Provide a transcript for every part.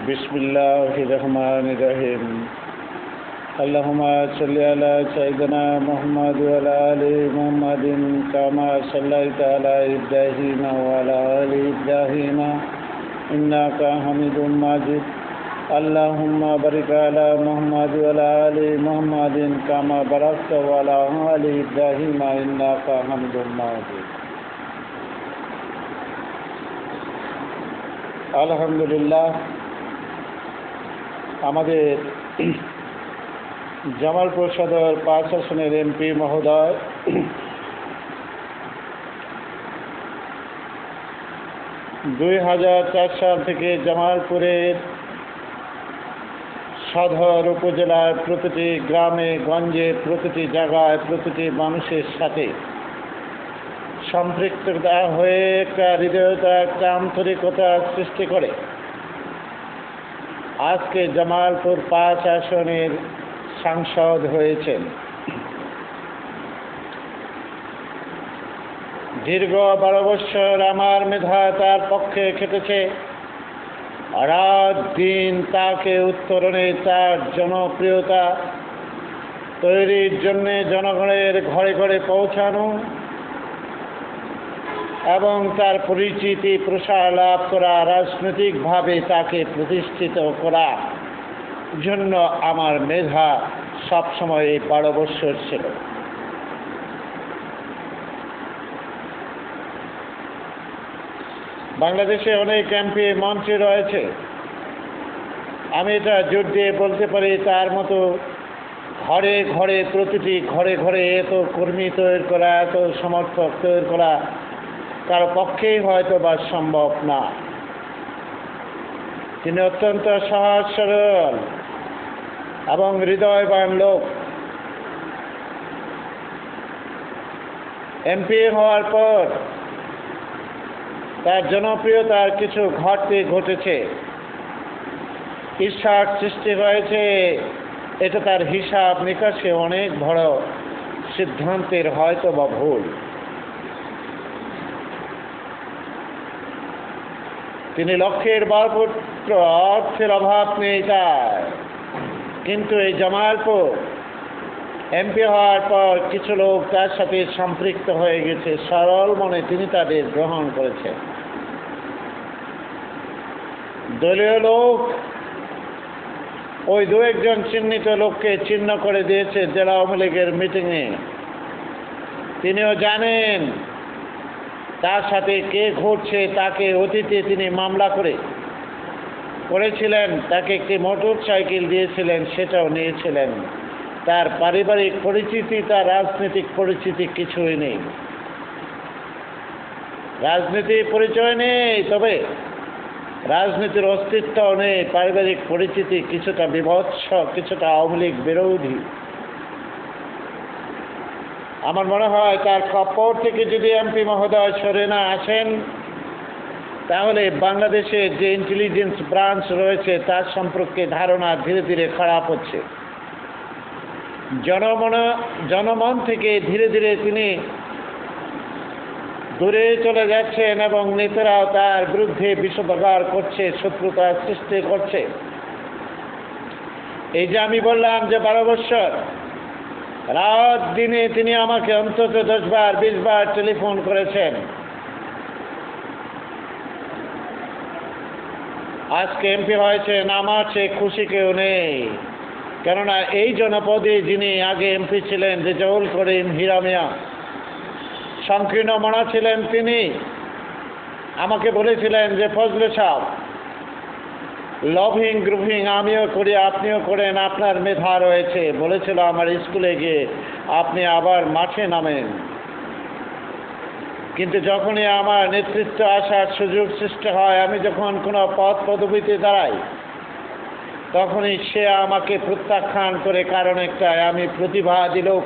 बिस्मिल्लाहिर्रहमानिर्रहीम। अल्लाहुम्मा सल्लि अला सय्यिदिना मुहम्मद व अला आलि मुहम्मदिन कमा सल्लैता अला इब्राहीम व अला आलि इब्राहीम इन्नका हमीदुम मजीद। अल्लाहुम्मा बारिक अला मुहम्मद व अला आलि मुहम्मदिन कमा बारकता व अला आलि इब्राहीम इन्नका हमीदुम मजीद। আলহামদুলিল্লাহ, আমাদের জামালপুর সদর ৫ আসনের এমপি মহোদয় (২০০৪ সাল থেকে জামালপুরের সদর উপজেলার প্রতিটি গ্রামে গঞ্জে প্রতিটি জায়গায় প্রতিটি মানুষের সাথে সম্পৃক্ততা হয়ে একটা হৃদয়তা, একটা আন্তরিকতা সৃষ্টি করে আজকে জামালপুর ৫ আসনের সাংসদ হয়েছেন। দীর্ঘ ১২ বছর আমার মেধা তার পক্ষে খেটেছে। রাত দিন তাকে উত্তরণে তার জনপ্রিয়তা তৈরির জন্যে জনগণের ঘরে ঘরে পৌঁছানো এবং তার পরিচিতি প্রসার লাভ করা, রাজনৈতিকভাবে তাকে প্রতিষ্ঠিত করার জন্য আমার মেধা সবসময় এই ১২ বছর ছিল। বাংলাদেশে অনেক এমপি মন্ত্রী রয়েছে, আমি এটা জোর দিয়ে বলতে পারি তার মতো ঘরে ঘরে প্রতিটি ঘরে ঘরে এত কর্মী তৈরি করা, এত সমর্থক তৈরি করা কারো পক্ষেই হয়তো বা সম্ভব না। তিনি অত্যন্ত সহজ সরল এবং হৃদয়বান লোক। এমপি হওয়ার পর তার জনপ্রিয়তার কিছু ঘাটতি ঘটেছে, ঈর্ষার সৃষ্টি হয়েছে। এটা তার হিসাব নিকাশে অনেক বড় সিদ্ধান্তের হয়তো বা ভুল। তিনি লক্ষ্যের বরপুত্র, অর্থের অভাব নেই তার, কিন্তু এই জামালপুর এমপি হওয়ার পর কিছু লোক তার সাথে সম্পৃক্ত হয়ে গেছে। সরল মনে তিনি তাদের গ্রহণ করেছেন। দলীয় লোক ওই দু একজন চিহ্নিত লোককে চিহ্ন করে দিয়েছে জেলা আওয়ামী লীগের মিটিংয়ে। তিনিও জানেন তার সাথে কে ঘটছে। তাকে অতীতে তিনি মামলা করেছিলেন, তাকে একটি মোটর সাইকেল দিয়েছিলেন, সেটাও নিয়েছিলেন। তার পারিবারিক পরিচিতি, তার রাজনৈতিক পরিচিতি কিছুই নেই। রাজনীতির পরিচয় নেই, তবে রাজনীতির অস্তিত্বও নেই। পারিবারিক পরিচিতি কিছুটা বিভৎস, কিছুটা আওয়ামী লীগ বিরোধী। আমার মনে হয় তার খপ্পর থেকে যদি এমপি মহোদয় সরে না আসেন, তাহলে বাংলাদেশের যে ইন্টেলিজেন্স ব্রাঞ্চ রয়েছে তার সম্পর্কে ধারণা ধীরে ধীরে খারাপ হচ্ছে। জনমন থেকে ধীরে ধীরে তিনি দূরে চলে যাচ্ছেন এবং নেতারাও তার বিরুদ্ধে বিষোদ্গার করছে, শত্রুতা সৃষ্টি করছে। এই যে আমি বললাম যে ১২ বছর রাত দিনে তিনি আমাকে অন্তত ১০ বার ২০ বার টেলিফোন করেছেন। আজকে এমপি হয়েছেন, আমার চেয়ে খুশি কেউ নেই। কেননা এই জনপদে যিনি আগে এমপি ছিলেন, রেজাউল করিম হীরা মিয়া, সংকীর্ণ মনা ছিলেন, তিনি আমাকে বলেছিলেন যে ফজলে সাহেব, লভিং গ্রুপিং আমিও করি, আপনিও করেন, আপনার মেধা রয়েছে। বলেছিল আমার স্কুলে গিয়ে আপনি আবার মাঠে নামেন। কিন্তু যখনই আমার নেতৃত্ব আসার সুযোগ সৃষ্টি হয়, আমি যখন কোনো পদ পদবিতে দাঁড়াই, তখনই সে আমাকে প্রত্যাখ্যান করে। কারণ একটাই, আমি প্রতিভাবাদী লোক।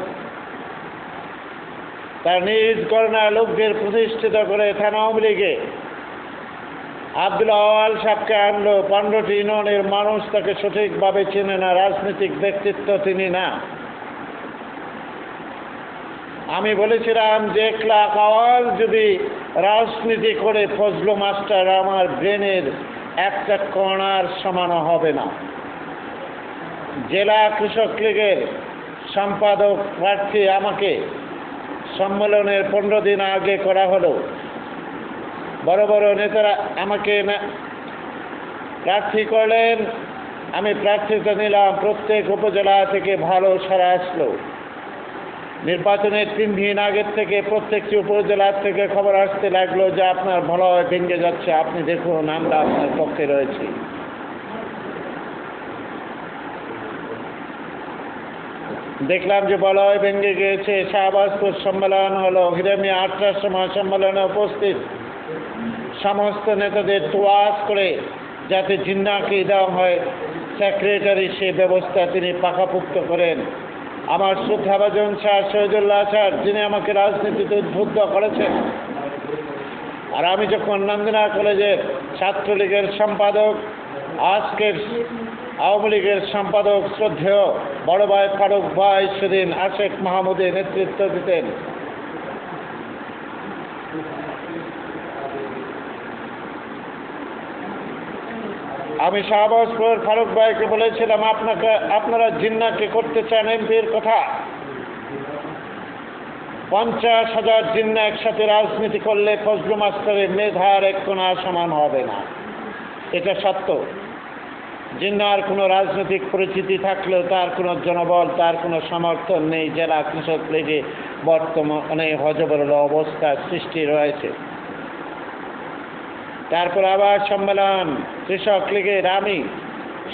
তার নিজ গণনা লোকদের প্রতিষ্ঠিত করে থানা আওয়ামী লীগে আব্দুল আওয়াল সাহেবকে আনলো। 15টি ইউনিয়নের মানুষ তাকে সঠিকভাবে চেনে না, রাজনৈতিক ব্যক্তিত্ব তিনি না। আমি বলেছিলাম যে 1 লাখ আওয়াল যদি রাজনীতি করে ফজলু মাস্টার আমার ব্রেনের একটা কণার সমানও হবে না। জেলা কৃষক লীগের সম্পাদক প্রার্থী আমাকে সম্মেলনের 15 দিন আগে করা হলো। বড় বড় নেতারা আমাকে প্রার্থী করলেন, আমি প্রার্থিতা নিলাম। প্রত্যেক উপজেলা থেকে ভালো সাড়া আসলো। নির্বাচনের 3 দিন আগের থেকে প্রত্যেকটি উপজেলার থেকে খবর আসতে লাগলো যে আপনার বলয় ভেঙে যাচ্ছে, আপনি দেখুন আমরা আপনার পক্ষে রয়েছি। দেখলাম যে বলয় ভেঙে গিয়েছে। শাহবাজপুর সম্মেলন হলো। হিরামিয়া 8টার সময় সম্মেলনে উপস্থিত সমস্ত নেতাদের তোয়াজ করে যাতে জিন্নাকে দেওয়া হয়, সেক্রেটারি সে ব্যবস্থা তিনি পাকাপোক্ত করেন। আমার শ্রদ্ধাভাজন স্যার শহীদুল্লাহ স্যার, যিনি আমাকে রাজনীতিতে উদ্বুদ্ধ করেছেন, আর আমি যখন নন্দিনা কলেজের ছাত্রলীগের সম্পাদক, আজকের আওয়ামী লীগের সম্পাদক শ্রদ্ধেয় বড় ভাই ফারুক ভাই সেদিন আশেক মাহমুদের নেতৃত্ব দিতেন। আমি শাহবাজপুর ফারুক ভাইকে বলেছিলাম, আপনারা জিন্নাকে করতে চান এমপির কথা, 50,000 জিন্না একসাথে রাজনীতি করলে ফজলু মাস্টারের মেধার এক কোণা সমান হবে না। এটা সত্য। জিন্নার কোনো রাজনৈতিক পরিচিতি থাকলেও তার কোনো জনবল, তার কোনো সমর্থন নেই। জেলা কৃষক লীগে বর্তমানে হযবরল অবস্থা সৃষ্টি রয়েছে। তারপর আবার সম্মেলন কৃষক লীগের আমি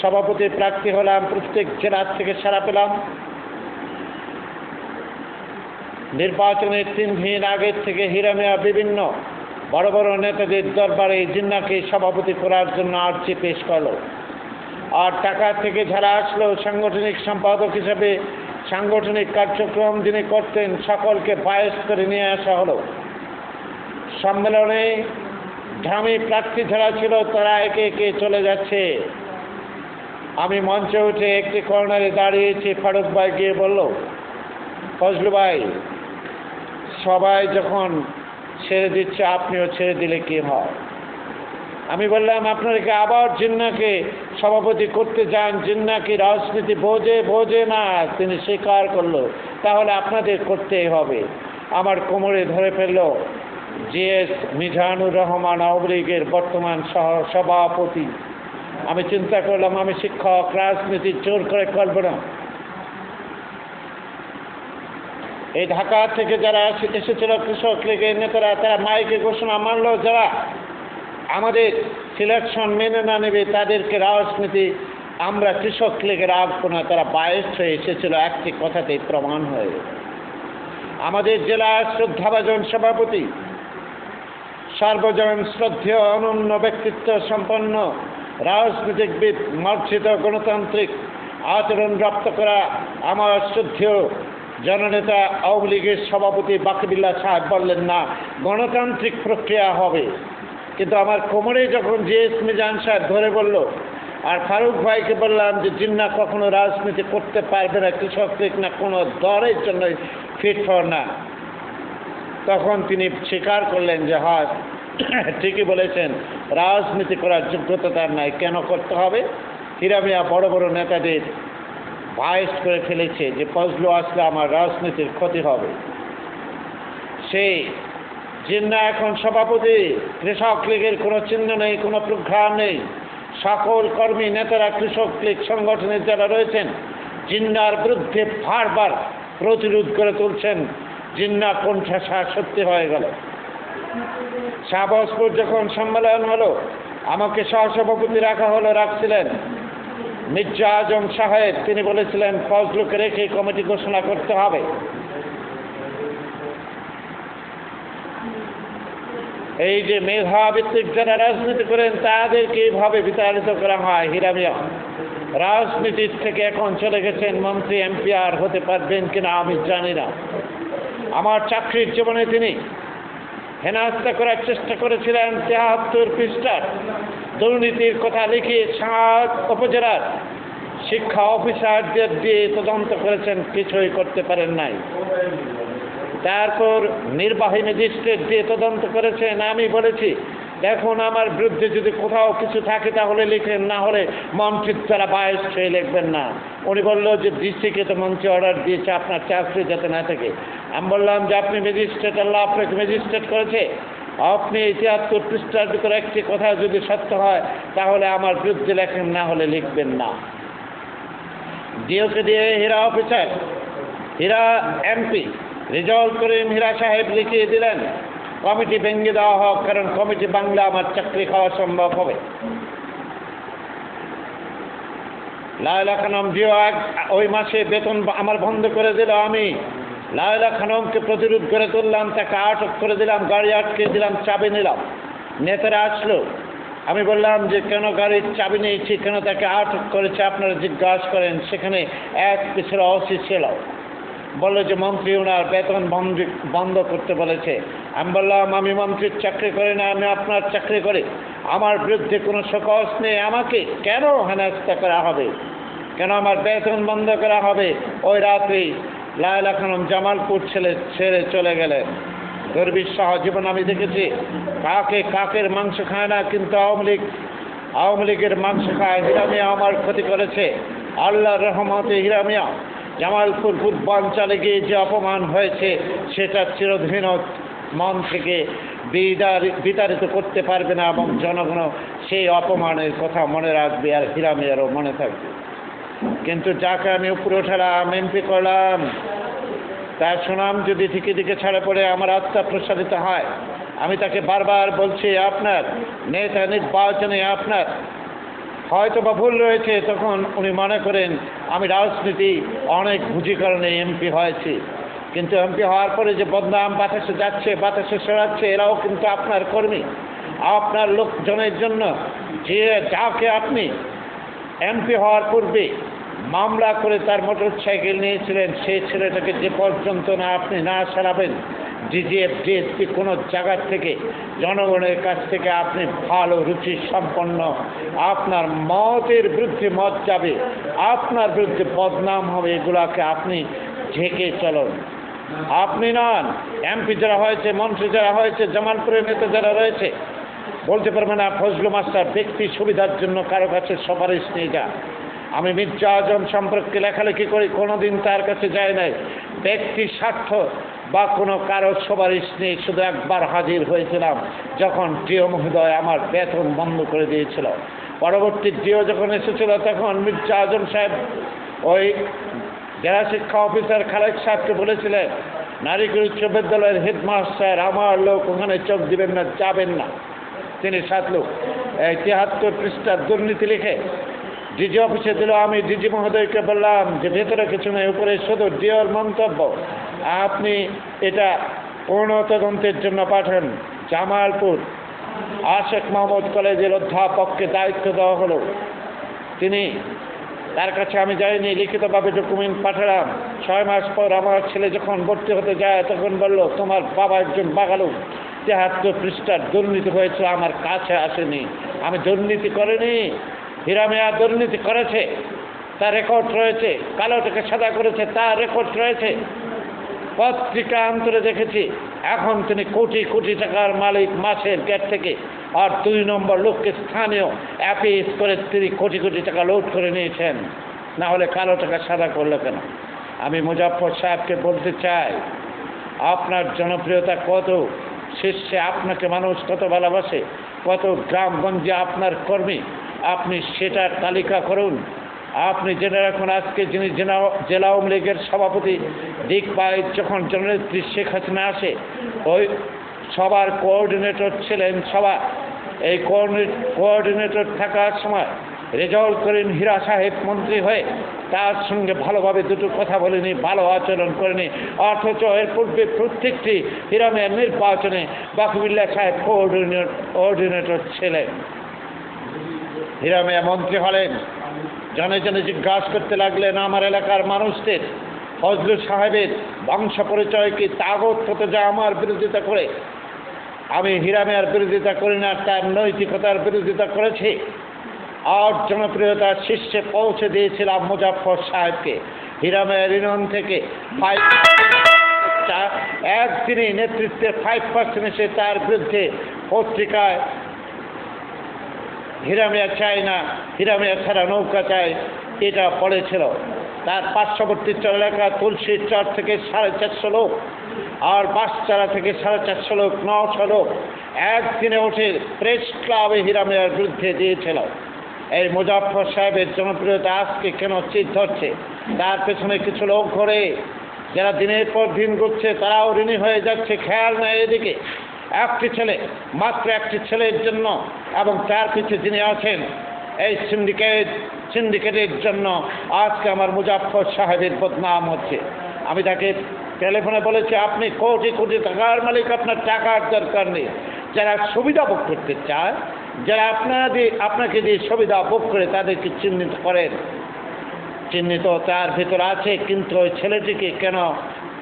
সভাপতি প্রার্থী হলাম। প্রত্যেক জেলার থেকে সাড়া পেলাম। নির্বাচনের 3 দিন আগের থেকে হিরামিয়া বিভিন্ন বড় বড় নেতাদের দরবারে জিন্নাকে সভাপতি করার জন্য আর্জি পেশ করলো। আর টাকা থেকে যারা আসলো সাংগঠনিক সম্পাদক হিসেবে সাংগঠনিক কার্যক্রম যিনি করতেন, সকলকে বায়েস করে নিয়ে আসা হলো। সম্মেলনে ধামি প্রার্থী যারা ছিল তারা একে একে চলে যাচ্ছে। আমি মঞ্চে উঠে একটি কর্নারে দাঁড়িয়েছি। ফারুক ভাই গিয়ে বলল, ফজলু ভাই, সবাই যখন ছেড়ে দিচ্ছে আপনিও ছেড়ে দিলে কি হয়? আমি বললাম, আপনারা কি আবার জিন্নাকে সভাপতি করতে যান? জিন্না কি রাজনীতি বোঝে না? তিনি স্বীকার করলো, তাহলে আপনাদের করতেই হবে। আমার কোমরে ধরে ফেলল জিএস মিজানুর রহমান, আওয়ামী লীগের বর্তমান সভাপতি। আমি চিন্তা করলাম, আমি শিক্ষক, রাজনীতি জোর করে করব না। এই ঢাকা থেকে যারা এসেছিল কৃষক লীগের নেতারা, তারা মাইকে ঘোষণা মানলো, যারা আমাদের সিলেকশন মেনে না নেবে তাদেরকে রাজনীতি আমরা কৃষক লীগের রাখবো না। তারা বায়েস হয়ে এসেছিল, একটি কথাতেই প্রমাণ হয়ে। আমাদের জেলার শ্রদ্ধাভাজন সভাপতি, সর্বজন শ্রদ্ধেয় অনন্য ব্যক্তিত্ব সম্পন্ন রাজনীতিবিদ, মার্জিত গণতান্ত্রিক আচরণ রপ্ত করা আমার শ্রদ্ধেয় জননেতা আওয়ামী লীগের সভাপতি বাকিবুল্লাহ সাহেব বললেন, না, গণতান্ত্রিক প্রক্রিয়া হবে। কিন্তু আমার কোমরে যখন জিএস মিজান সাহেব ধরে বলল, আর ফারুক ভাইকে বললাম যে জিন্না কখনো রাজনীতি করতে পারবে না, কৃষক লীগ না কোনো দলের জন্য ফিট ফর না, তখন তিনি স্বীকার করলেন যে হ্যাঁ ঠিকই বলেছেন, রাজনীতি করার যোগ্যতা তার নাই। কেন করতে হবে? হিরামিয়া বড় বড় নেতাদের বায়েস করে ফেলেছে যে ফজলু আসলে আমার রাজনীতির ক্ষতি হবে। সেই জিন্না এখন সভাপতি। কৃষক লীগের কোনো চিহ্ন নেই, কোনো প্রোগ্রাম নেই। সকল কর্মী নেতারা কৃষক লীগ সংগঠনের যারা রয়েছেন জিন্নার বিরুদ্ধে বারবার প্রতিরোধ করে তুলছেন। জিন্না কণ্ঠস্বর সত্যি হয়ে গেল। শাহবাজপুর যখন সম্মেলন হলো, আমাকে সহসভাপতি রাখছিলেন মির্জা আজম সাহেব। তিনি বলেছিলেন ফজলুকে রেখে কমিটি ঘোষণা করতে হবে। এই যে মেধাভিত্তিক যারা রাজনীতি করেন তাদেরকে এইভাবে বিতাড়িত করা হয়। হিরামিয়া রাজনীতির থেকে এখন চলে গেছেন মন্ত্রী, এমপি আর হতে পারবেন কিনা আমি জানি না। আমার চাকরির জীবনে তিনি হেনস্থা করার চেষ্টা করেছিলেন। 73 পৃষ্ঠার দুর্নীতির কথা লিখে 7 উপজেলার শিক্ষা অফিসারদের দিয়ে তদন্ত করেছেন, কিছুই করতে পারেন নাই। তারপর নির্বাহী ম্যাজিস্ট্রেট দিয়ে তদন্ত করেছেন। আমি বলেছি দেখুন আমার বিরুদ্ধে যদি কোথাও কিছু থাকে তাহলে লিখেন, না হলে মন্ত্রীর দ্বারা বায়স হয়ে লিখবেন না। উনি বললো যে ডিস্ট্রিক্টে তো মন্ত্রী অর্ডার দিয়েছে আপনার চাকরি যাতে না থাকে। আমি বললাম যে আপনি ম্যাজিস্ট্রেট, আল্লাহ আপনাকে ম্যাজিস্ট্রেট করেছে, আপনি ৭৩ পৃষ্ঠার ভিতরে একটি কথা যদি সত্য হয় তাহলে আমার বিরুদ্ধে লেখেন, না হলে লিখবেন না। ডিওকে দিয়ে হীরা অফিসার, হীরা এমপি রেজাউল করিম হীরা সাহেব লিখিয়ে দিলেন কমিটি ভেঙে দেওয়া হোক, কারণ কমিটি বাংলা আমার চাকরি খাওয়া সম্ভব হবে। লায়লা খানম জিও ওই মাসে বেতন আমার বন্ধ করে দিল। আমি লায়লা খানমকে প্রতিরোধ করে তুললাম, তাকে আটক করে দিলাম, গাড়ি আটকে দিলাম, চাবি নিলাম। নেতারা আসলো, আমি বললাম যে কেন গাড়ির চাবি নিয়েছি, কেন তাকে আটক করেছে আপনারা জিজ্ঞাসা করেন। সেখানে এক পিছনে অসি ছিল, বললো যে মন্ত্রী ওনার বেতন বন্ধ করতে বলেছে। আমি বললাম আমি মন্ত্রীর চাকরি করি না, আমি আপনার চাকরি করি, আমার বিরুদ্ধে কোনো সকস নেই, আমাকে কেন হেনস্থা করা হবে, কেন আমার বেতন বন্ধ করা হবে। ওই রাত্রি লায়লা খানম জামালপুর ছেড়ে চলে গেলেন। দুর্বিষহ জীবন আমি দেখেছি, কাকের মাংস খায় না, কিন্তু আওয়ামী লীগের মাংস খায়। হীরা মিয়া আমার ক্ষতি করেছে, আল্লাহর রহমতে হীরা মিয়া জামালপুর পূর্বাঞ্চলে গিয়ে যে অপমান হয়েছে সেটা চিরদিন মন থেকে বিতাড়িত করতে পারবে না, এবং জনগণ সেই অপমানের কথা মনে রাখবে, আর হীরা মিয়ারও মনে থাকবে। কিন্তু যাকে আমি উপরে ওঠালাম, এমপি করলাম, তার সুনাম যদি দিকে ছাড়া পড়ে আমার আত্মা প্রসারিত হয়। আমি তাকে বারবার বলছি আপনার নেতা নির্বাচনে আপনার হয়তো বা ভুল রয়েছে। তখন উনি মনে করেন আমি রাজনীতি অনেক বুঝি কারণে এমপি হয়েছি, কিন্তু এমপি হওয়ার পরে যে বদনাম বাতাসে যাচ্ছে, বাতাসে সরাচ্ছে, এরাও কিন্তু আপনার কর্মী। আপনার লোকজনের জন্য যে যাকে আপনি এমপি হওয়ার পূর্বে মামলা করে তার মোটর সাইকেল নিয়েছিলেন, সেই ছেলেটাকে যে পর্যন্ত না আপনি না সারাবেন, ডিজিএফ ডিএসপি কোনো জায়গার থেকে জনগণের কাছ থেকে আপনি ভালো রুচি সম্পন্ন, আপনার মতের বিরুদ্ধে মত যাবে, আপনার বিরুদ্ধে বদনাম হবে, এগুলাকে আপনি ঢেকে চলুন। আপনি নন, এমপি যারা হয়েছে, মন্ত্রী যারা হয়েছে, জামালপুরের নেতা যারা রয়েছে, বলতে পারবে না ফজলু মাস্টার ব্যক্তি সুবিধার জন্য কারো কাছে সুপারিশ নিয়ে যা। আমি মির্জা আজম সম্পর্কে লেখালেখি করি, কোনোদিন তার কাছে যায় নাই ব্যক্তি স্বার্থ বা কোনো কারো সুপারিশ নেই। শুধু একবার হাজির হয়েছিলাম যখন ডিও মহোদয় আমার বেতন বন্ধ করে দিয়েছিল। পরবর্তী ডিও যখন এসেছিল তখন মির্জা আজম সাহেব ওই জেলা শিক্ষা অফিসার খালেক সাহেবকে বলেছিলেন নারীকুল উচ্চ বিদ্যালয়ের হেডমাস্টার আমার লোক ওখানে চোখ দিবেন না, যাবেন না। তিনি 7 লোক ৭৩ পৃষ্ঠার দুর্নীতি লিখে ডিজি অফিসে দিল। আমি ডিজি মহোদয়কে বললাম যে ভেতরে কিছু নেই, উপরে শুধু ডিওর মন্তব্য, আপনি এটা পূর্ণ তদন্তের জন্য পাঠান। জামালপুর আশেক মাহমুদ কলেজের অধ্যাপককে দায়িত্ব দেওয়া হলো। তার কাছে আমি যাইনি, লিখিতভাবে ডকুমেন্ট পাঠালাম। 6 মাস পর আমার ছেলে যখন ভর্তি হতে যায় তখন বলল তোমার বাবা একজন বাগালু, ৭৩ পৃষ্ঠার দুর্নীতি হয়েছিল, আমার কাছে আসেনি। আমি দুর্নীতি করিনি, হীরা মিয়া দুর্নীতি করেছে, তার রেকর্ড রয়েছে, কালো টাকা সাদা করেছে, তার রেকর্ড রয়েছে, পত্রিকা অন্তরে দেখেছি। এখন তিনি কোটি কোটি টাকার মালিক মাসের গেট থেকে, আর 2 নম্বর লোককে স্থানীয় অ্যাপিস করে তিনি কোটি কোটি টাকা লোড করে নিয়েছেন, না হলে কালো টাকা সাদা করলো কেন? আমি মুজাফফর সাহেবকে বলতে চাই আপনার জনপ্রিয়তা কত, শীর্ষে আপনাকে মানুষ কত ভালোবাসে, কত গ্রামগঞ্জে আপনার কর্মী, আপনি সেটার তালিকা করুন। আপনি জেনে রাখুন আজকে যিনি জেলা আওয়ামী লীগের সভাপতি দিক পাই, যখন জননেত্রী শেখ হাসিনা আসে ওই সবার কোঅর্ডিনেটর ছিলেন। এই কোঅর্ডিনেটর থাকার সময় রেজাউল করিম হীরা সাহেব মন্ত্রী হয়ে তার সঙ্গে ভালোভাবে দুটো কথা বলেনি, ভালো আচরণ করেনি, অথচ এর পূর্বে প্রত্যেকটি হীরা মিয়ার নির্বাচনে বাকিবুল্লাহ সাহেব কোঅর্ডিনেটর ছিলেন। হীরা মিয়া মন্ত্রী হলেন, জনে জনে জিজ্ঞাসা করতে লাগলেন আমার এলাকার মানুষদের ফজলু সাহেবের বংশ পরিচয় কি, তাগত হতে যা আমার বিরোধিতা করে। আমি হীরা মিয়ার বিরোধিতা করি না, তার নৈতিকতার বিরোধিতা করেছি। আর জনপ্রিয়তার শীর্ষে পৌঁছে দিয়েছিলাম মুজাফফর সাহেবকে। হীরা মিয়ার ইউনিয়ন থেকে 5 একদিনই নেতৃত্বের 5% এসে তার বিরুদ্ধে পত্রিকায় হীরামিয়া চায় না, হীরামিয়া ছাড়া নৌকা চায়, এটা পড়েছিল। তার পার্শ্ববর্তী এলাকা তুলসীর চর থেকে 450 লোক, আর বাসচারা থেকে 450 লোক, 900 লোক একদিনে উঠে প্রেস ক্লাবে হীরামিয়ার বিরুদ্ধে দিয়েছিল। এই মুজাফফর সাহেবের জনপ্রিয়তা আজকে কেন চিত ধরছে? তার পেছনে কিছু লোক ঘরে, যারা দিনের পর দিন ঘুরছে, তারাও ঋণী হয়ে যাচ্ছে, খেয়াল নেয় এদিকে। একটি ছেলে, মাত্র একটি ছেলের জন্য, এবং তার পিছিয়ে যিনি আছেন এই সিন্ডিকেটের জন্য আজকে আমার মুজাফফর সাহেবের বদনাম হচ্ছে। আমি তাকে টেলিফোনে বলেছি, আপনি কোটি কোটি টাকার মালিক, আপনার টাকার দরকার নেই। যারা সুবিধা ভোগ করতে চায়, যারা আপনাকে দিয়ে সুবিধা ভোগ করে, তাদেরকে চিহ্নিত করেন। চিহ্নিত তার ভিতর আছে, কিন্তু ওই ছেলেটিকে কেন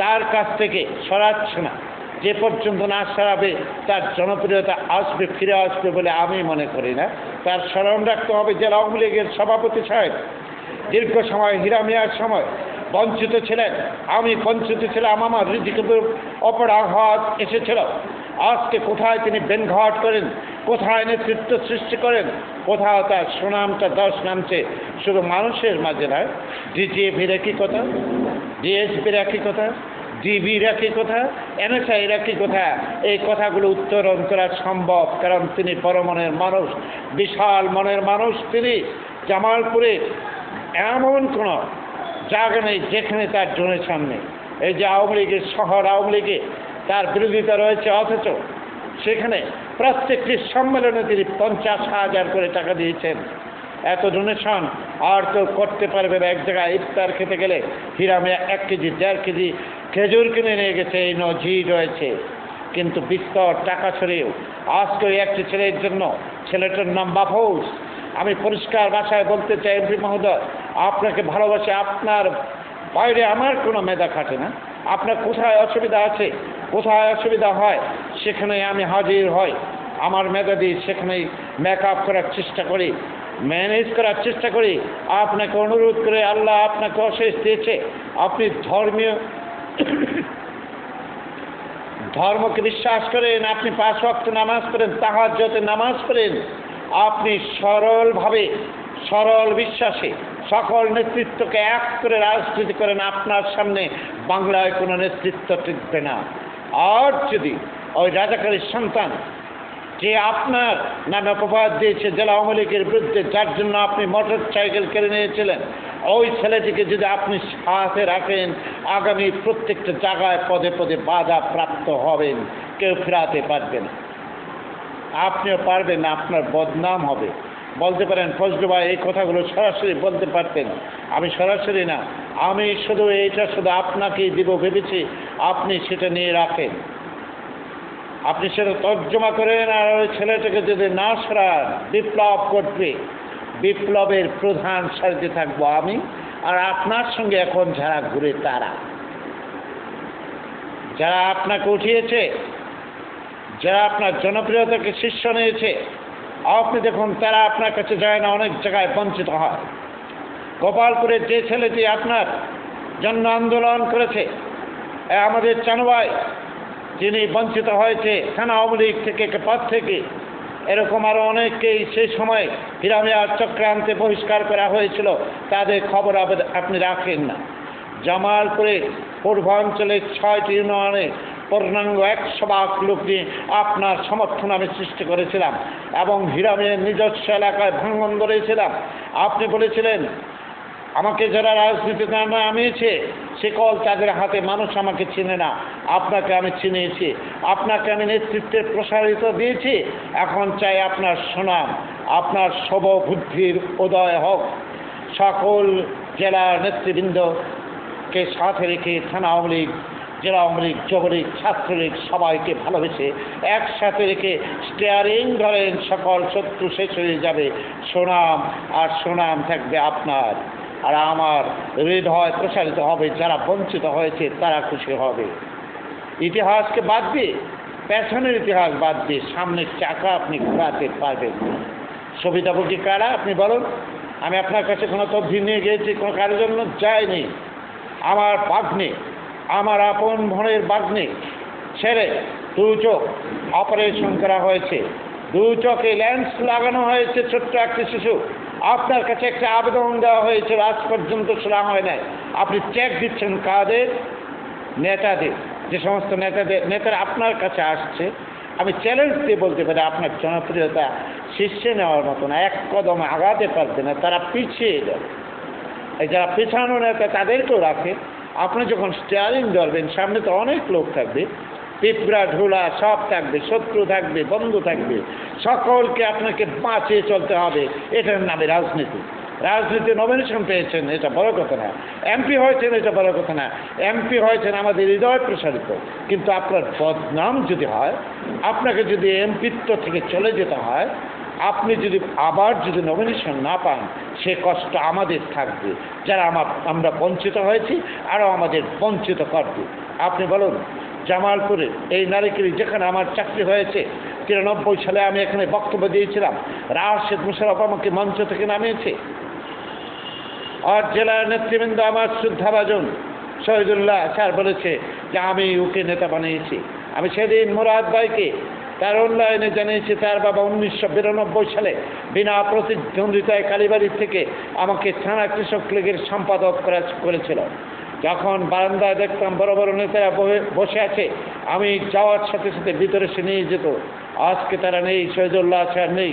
তার কাছ থেকে সরাচ্ছে না? যে পর্যন্ত না সরাবে তার জনপ্রিয়তা ফিরে আসবে বলে আমি মনে করি না। তার স্মরণ রাখতে হবে জেলা আওয়ামী লীগের সভাপতি সাহেব দীর্ঘ সময় হীরামিয়ার সময় বঞ্চিত ছিলেন। আমি বঞ্চিত ছিলাম, আমার রিজিকের অপর আঘাত এসেছিল। আজকে কোথায় তিনি বেনঘাট করেন, কোথায় নেতৃত্ব সৃষ্টি করেন, কোথাও তার সুনামটা দশ নামছে শুধু মানুষের মাঝে নয়। ডিজিএফির একই কথা, ডিএসপির একই কথা, ডিবির একই কথা, এনএসআইয়ের একই কথা। এই কথাগুলো উত্তরণ করা সম্ভব, কারণ তিনি বড় মনের মানুষ, বিশাল মনের মানুষ। তিনি জামালপুরে এমন কোনো জায়গা নেই যেখানে তার ডোনেশন নেই। এই যে আওয়ামী লীগের শহর, আওয়ামী লীগে তার বিরোধিতা রয়েছে, অথচ সেখানে প্রত্যেকটি সম্মেলনে তিনি 50,000 করে টাকা দিয়েছেন। এত ডোনেশন আর কেউ করতে পারবে না। এক জায়গায় ইফতার খেতে গেলে হীরামিয়া 1 কেজি 1.5 কেজি খেজুর কিনে নিয়ে গেছে, এই নজির রয়েছে। কিন্তু বিস্তর টাকা ছড়িয়েও আজকে ওই একটি ছেলের জন্য, ছেলেটার নাম বাফুস, আমি পরিষ্কার ভাষায় বলতে চাই, এমপি মহোদয়, আপনাকে ভালোবাসে, আপনার বাইরে আমার কোনো মেধা খাটে না। আপনার কোথায় অসুবিধা আছে, কোথায় অসুবিধা হয়, সেখানে আমি হাজির হই। আমার মেধা দিয়ে সেখানেই মেকআপ করার চেষ্টা করি, ম্যানেজ করার চেষ্টা করি। আপনাকে অনুরোধ করে, আল্লাহ আপনাকে অশেষ দিয়েছে, আপনি ধর্মকে বিশ্বাস করেন, আপনি 5 ওয়াক্ত নামাজ পড়েন, তাহাজ্জুদের নামাজ পড়েন, আপনি সরলভাবে, সরল বিশ্বাসে সকল নেতৃত্বকে এক করে রাজনীতি করেন, আপনার সামনে বাংলায় কোনো নেতৃত্ব টিকবে না। আর যদি ওই রাজাকারীর সন্তান, যে আপনার নামে অপবাদ দিয়েছে জেলা আওয়ামী লীগের বিরুদ্ধে, যার জন্য আপনি মোটর সাইকেল কেড়ে নিয়েছিলেন, ওই ছেলেটিকে যদি আপনি সাথে রাখেন, আগামী প্রত্যেকটা জায়গায় পদে পদে বাধা প্রাপ্ত হবেন, কেউ ফেরাতে পারবেন। আপনিও পারবেন না, আপনার বদনাম হবে। বলতে পারেন ফজলু ভাই এই কথাগুলো সরাসরি বলতে পারতেন, আমি সরাসরি না, আমি শুধু এইটা শুধু আপনাকেই দিব ভেবেছি, আপনি সেটা নিয়ে রাখেন, আপনি সেটা তর্জমা করেন। আর ওই ছেলেটাকে যদি না সরান, বিপ্লব করবে, বিপ্লবের প্রধান সারিতে থাকবো আমি, আর আপনার সঙ্গে এখন যারা ঘুরে তারা, যারা আপনাকে উঠিয়েছে, যারা আপনার জনপ্রিয়তাকে শীর্ষ নিয়েছে, আপনি দেখুন তারা আপনার কাছে যায় না, অনেক জায়গায় বঞ্চিত হয়। গোপালপুরের যে ছেলেটি আপনার জন্য আন্দোলন করেছে, আমাদের চানুভাই, যিনি বঞ্চিত হয়েছে থানা আওয়ামী লীগ থেকে, পদ থেকে, এরকম আরও অনেককেই সেই সময় হীরামিয়ার চক্রান্তে বহিষ্কার করা হয়েছিল, তাদের খবর আপনি রাখেন না। জামালপুরে পূর্বাঞ্চলের 6টি ইউনিয়নে পূর্ণাঙ্গ 100 লাখ লোক নিয়ে আপনার সমর্থন আমি সৃষ্টি করেছিলাম, এবং হীরামিয়ার নিজস্ব এলাকায় ভাঙন ধরেছিলাম। আপনি বলেছিলেন আমাকে যারা রাজনীতিতে নামিয়েছে সেকল তাদের হাতে, মানুষ আমাকে চিনে না, আপনাকে আমি চিনিয়েছি, আপনাকে আমি নেতৃত্বের প্রসারিত দিয়েছি। এখন চাই আপনার সুনাম, আপনার শুভবুদ্ধির উদয় হোক। সকল জেলার নেতৃবৃন্দকে সাথে রেখে থানা আওয়ামী লীগ, জেলা আওয়ামী লীগ, যুবলীগ, ছাত্রলীগ সবাইকে ভালোবেসে একসাথে রেখে স্টিয়ারিং ধরেন, সকল শত্রু শেষ হয়ে যাবে, সুনাম আর সুনাম থাকবে আপনার। আর আমার হৃদয় প্রসারিত হবে, যারা বঞ্চিত হয়েছে তারা খুশি হবে। ইতিহাসকে বাদ দিয়ে, পেছনের ইতিহাস বাদ দিয়ে সামনের চাকা আপনি ঘোরাতে পারবেন। সুবিধাভোগী কারা আপনি বলুন? আমি আপনার কাছে কোনো তথ্য নিয়ে গিয়েছি, কোনো কারোর জন্য যায়নি। আমার বাগ্নে, আমার আপন বোনের বাগ্নে ছেড়ে 2 চোখ অপারেশন করা হয়েছে, দু চোখে লেন্স লাগানো হয়েছে, ছোট্ট একটি শিশু। আপনার কাছে একটা আবেদন দেওয়া হয়েছে, আজ পর্যন্ত শোনা হয় নাই। আপনি চেক দিচ্ছেন কাদের? নেতাদের। যে সমস্ত নেতারা আপনার কাছে আসছে, আমি চ্যালেঞ্জ দিয়ে বলতে পারি আপনার জনপ্রিয়তা শীর্ষে নেওয়ার মতো না, এক কদম আগাতে পারবে না, তারা পিছিয়ে যাবে। এই যারা পেছানো নেতা তাদেরকেও রাখে। আপনি যখন স্টিয়ারিং ধরবেন, সামনে তো অনেক লোক থাকবে, পিঁপড়া ঢোলা সব থাকবে, শত্রু থাকবে, বন্ধু থাকবে, সকলকে আপনাকে বাঁচিয়ে চলতে হবে। এটার নামে রাজনীতি। রাজনীতি নমিনেশন পেয়েছেন, এটা বড় কথা না। এমপি হয়েছেন, এটা বড় কথা না। এমপি হয়েছেন আমাদের হৃদয় প্রসারিত, কিন্তু আপনার বদনাম যদি হয়, আপনাকে যদি এমপিত্ব থেকে চলে যেতে হয়, আপনি যদি আবার নমিনেশন না পান, সে কষ্ট আমাদের থাকবে, যারা আমরা বঞ্চিত হয়েছি, আরও আমাদের বঞ্চিত করবে। আপনি বলুন, জামালপুরে এই নারিকেলি যেখানে আমার চাকরি হয়েছে, 93 সালে আমি এখানে বক্তব্য দিয়েছিলাম, রাশেদ মুশারফ আমাকে মঞ্চ থেকে নামিয়েছে। আর জেলার নেতৃবৃন্দ আমার শ্রদ্ধাভাজন শহীদুল্লাহ স্যার বলেছে যে আমি ওকে নেতা বানিয়েছি। আমি সেদিন মুরাদ ভাইকে তার অনলাইনে জানিয়েছি, তার বাবা 1992 সালে বিনা প্রতিদ্বন্দ্বিতায় কালীবাড়ি থেকে আমাকে থানা কৃষক লীগের সম্পাদক করেছিল। যখন বারান্দায় দেখতাম বড় বড় নেতারা বসে আছে, আমি যাওয়ার সাথে সাথে ভিতরে সে নিয়ে যেত। আজকে তারা নেই, শহীদুল্লাহ স্যার নেই।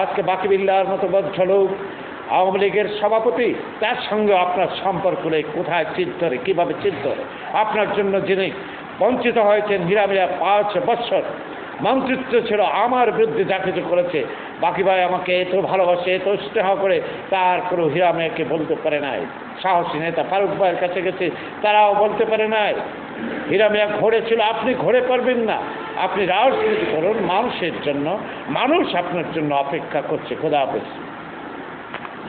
আজকে বাকিবিল্লাহর মতো বদ্ধ লোক, আওয়ামী লীগের সভাপতি, তার সঙ্গে আপনার সম্পর্ক নেই। কোথায় চিত ধরে, কীভাবে চিত ধরে? আপনার জন্য যিনি বঞ্চিত হয়েছেন, হীরামিয়া 5 বৎসর মন্ত্রিত্ব ছিল, আমার বিরুদ্ধে যা কিছু করেছে, বাকি ভাই আমাকে এত ভালোবাসে, এত স্নেহ করে, তারপরে হীরামিয়াকে বলতে পারে নাই। সাহসী নেতা ফারুক ভাইয়ের কাছে গেছে, তারাও বলতে পারে নাই। হীরামিয়া ঘোরে ছিল, আপনি ঘোরে পারবেন না। আপনি রাজনীতি করুন মানুষের জন্য, মানুষ আপনার জন্য অপেক্ষা করছে। খোদা হাফেজ।